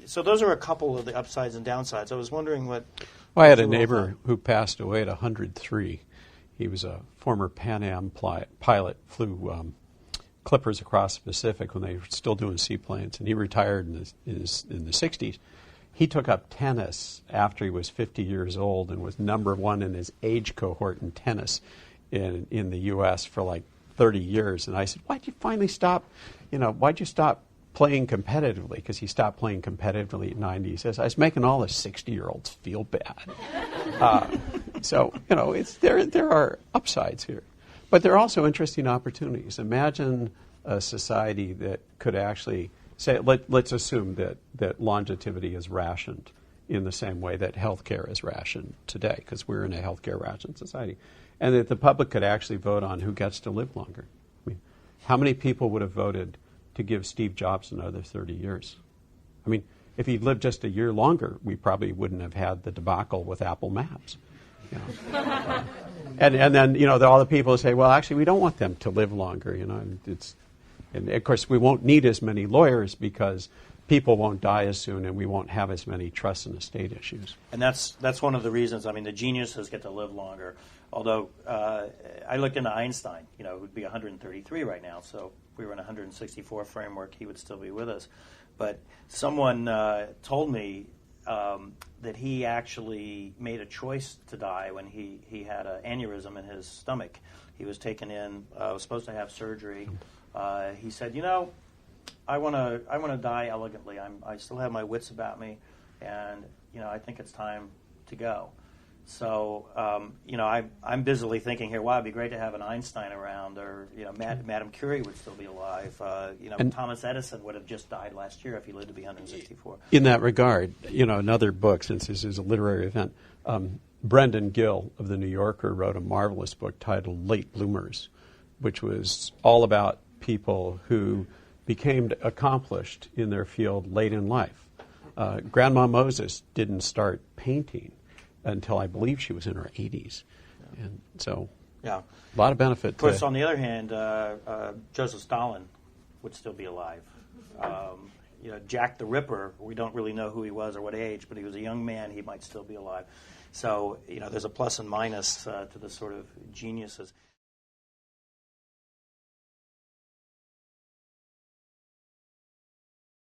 So those are a couple of the upsides and downsides. I was wondering what... Well, I had a neighbor who passed away at 103. He was a former Pan Am pilot, flew clippers across the Pacific when they were still doing seaplanes, and he retired in the 60s. He took up tennis after he was 50 years old and was number one in his age cohort in tennis in the U.S. for like 30 years. And I said, why'd you finally stop, why'd you stop playing competitively? Because he stopped playing competitively at 90. He says, I was making all the 60-year-olds feel bad. So, there are upsides here. But there are also interesting opportunities. Imagine a society that could actually say, let's assume that longevity is rationed in the same way that healthcare is rationed today, because we're in a healthcare rationed society, and that the public could actually vote on who gets to live longer. I mean, how many people would have voted to give Steve Jobs another 30 years? I mean, if he'd lived just a year longer, we probably wouldn't have had the debacle with Apple Maps. And then, all the people say, well, actually, we don't want them to live longer, And, of course, we won't need as many lawyers because people won't die as soon and we won't have as many trust and estate issues. And that's one of the reasons. I mean, the geniuses get to live longer. Although I looked into Einstein, who'd be 133 right now. So if we were in a 164 framework, he would still be with us. But someone told me that he actually made a choice to die when he had an aneurysm in his stomach. He was taken in, was supposed to have surgery. He said, I want to die elegantly. I still have my wits about me, and I think it's time to go. So I'm busily thinking here, wow, it'd be great to have an Einstein around, or Madame Curie would still be alive. And Thomas Edison would have just died last year if he lived to be 164. In that regard, another book, since this is a literary event, Brendan Gill of the New Yorker wrote a marvelous book titled Late Bloomers, which was all about people who became accomplished in their field late in life. Grandma Moses didn't start painting until I believe she was in her 80s. Yeah. And so a lot of benefit. Of course, on the other hand, Joseph Stalin would still be alive. Jack the Ripper, we don't really know who he was or what age, but he was a young man. He might still be alive. So, there's a plus and minus to the sort of geniuses.